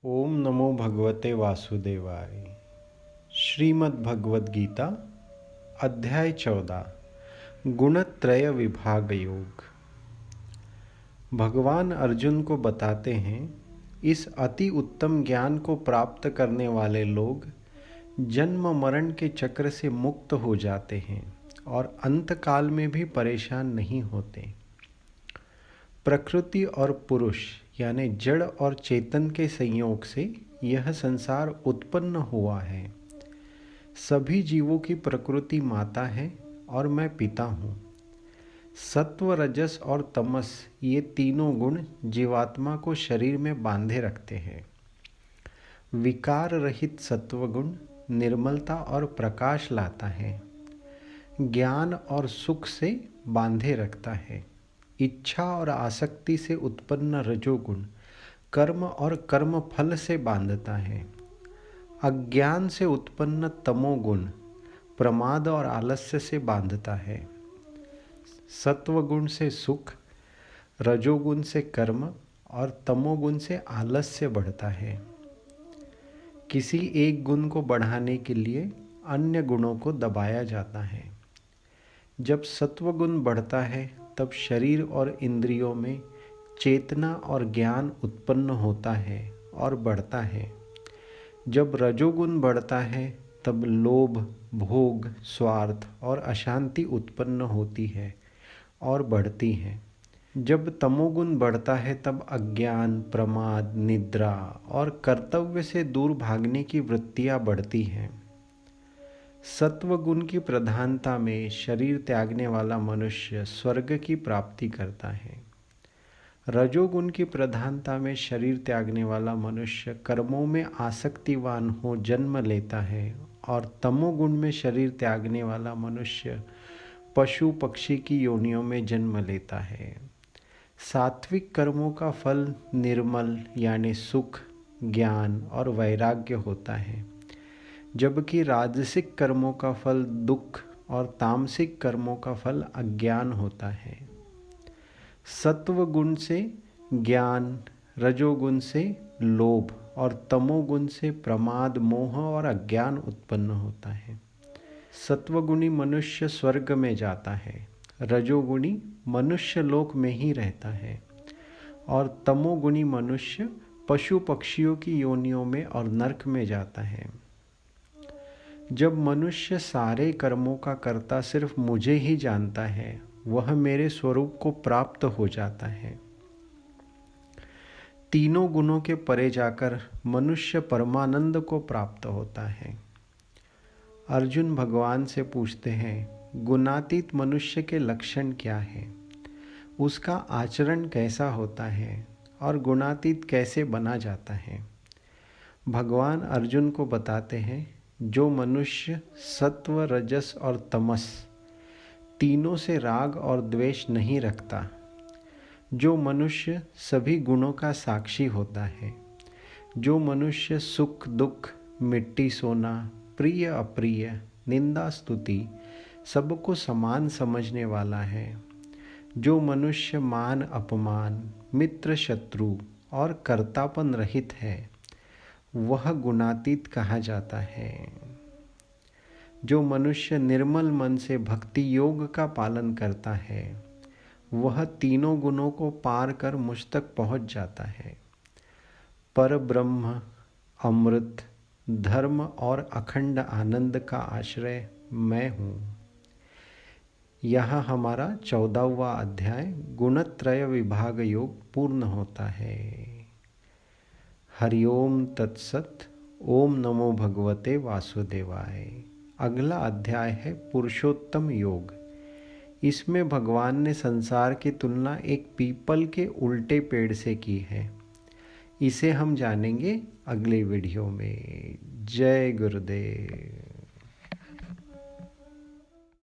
ओम नमो भगवते वासुदेवाय। श्रीमद् भगवद गीता अध्याय 14 गुणत्रय विभाग योग। भगवान अर्जुन को बताते हैं, इस अति उत्तम ज्ञान को प्राप्त करने वाले लोग जन्म मरण के चक्र से मुक्त हो जाते हैं और अंतकाल में भी परेशान नहीं होते। प्रकृति और पुरुष यानी जड़ और चेतन के संयोग से यह संसार उत्पन्न हुआ है। सभी जीवों की प्रकृति माता है और मैं पिता हूँ। सत्व, रजस और तमस ये तीनों गुण जीवात्मा को शरीर में बांधे रखते हैं। विकार रहित सत्वगुण निर्मलता और प्रकाश लाता है, ज्ञान और सुख से बांधे रखता है। इच्छा और आसक्ति से उत्पन्न रजोगुण कर्म और कर्म फल से बांधता है। अज्ञान से उत्पन्न तमोगुण प्रमाद और आलस्य से बांधता है। सत्वगुण से सुख, रजोगुण से कर्म और तमोगुण से आलस्य बढ़ता है। किसी एक गुण को बढ़ाने के लिए अन्य गुणों को दबाया जाता है। जब सत्वगुण बढ़ता है तब शरीर और इंद्रियों में चेतना और ज्ञान उत्पन्न होता है और बढ़ता है। जब रजोगुण बढ़ता है तब लोभ, भोग, स्वार्थ और अशांति उत्पन्न होती है और बढ़ती है। जब तमोगुण बढ़ता है तब अज्ञान, प्रमाद, निद्रा और कर्तव्य से दूर भागने की वृत्तियां बढ़ती हैं। सत्वगुण की प्रधानता में शरीर त्यागने वाला मनुष्य स्वर्ग की प्राप्ति करता है। रजोगुण की प्रधानता में शरीर त्यागने वाला मनुष्य कर्मों में आसक्तिवान हो जन्म लेता है और तमोगुण में शरीर त्यागने वाला मनुष्य पशु पक्षी की योनियों में जन्म लेता है। सात्विक कर्मों का फल निर्मल यानी सुख, ज्ञान और वैराग्य होता है, जबकि राजसिक कर्मों का फल दुख और तामसिक कर्मों का फल अज्ञान होता है। सत्व गुण से ज्ञान, रजोगुण से लोभ और तमोगुण से प्रमाद, मोह और अज्ञान उत्पन्न होता है। सत्वगुणी मनुष्य स्वर्ग में जाता है, रजोगुणी मनुष्य लोक में ही रहता है और तमोगुणी मनुष्य पशु पक्षियों की योनियों में और नरक में जाता है। जब मनुष्य सारे कर्मों का कर्ता सिर्फ मुझे ही जानता है, वह मेरे स्वरूप को प्राप्त हो जाता है। तीनों गुणों के परे जाकर मनुष्य परमानंद को प्राप्त होता है। अर्जुन भगवान से पूछते हैं, गुणातीत मनुष्य के लक्षण क्या है, उसका आचरण कैसा होता है और गुणातीत कैसे बना जाता है। भगवान अर्जुन को बताते हैं, जो मनुष्य सत्व, रजस और तमस तीनों से राग और द्वेष नहीं रखता, जो मनुष्य सभी गुणों का साक्षी होता है, जो मनुष्य सुख दुख, मिट्टी सोना, प्रिय अप्रिय, निंदा स्तुति सबको समान समझने वाला है, जो मनुष्य मान अपमान, मित्र शत्रु और कर्तापन रहित है, वह गुणातीत कहा जाता है। जो मनुष्य निर्मल मन से भक्ति योग का पालन करता है, वह तीनों गुणों को पार कर मुझ तक पहुंच जाता है। पर ब्रह्म, अमृत, धर्म और अखंड आनंद का आश्रय मैं हूँ। यहाँ हमारा 14वां अध्याय गुणत्रय विभाग योग पूर्ण होता है। हरिओम तत्सत। ओम नमो भगवते वासुदेवाय। अगला अध्याय है पुरुषोत्तम योग। इसमें भगवान ने संसार की तुलना एक पीपल के उल्टे पेड़ से की है। इसे हम जानेंगे अगले वीडियो में। जय गुरुदेव।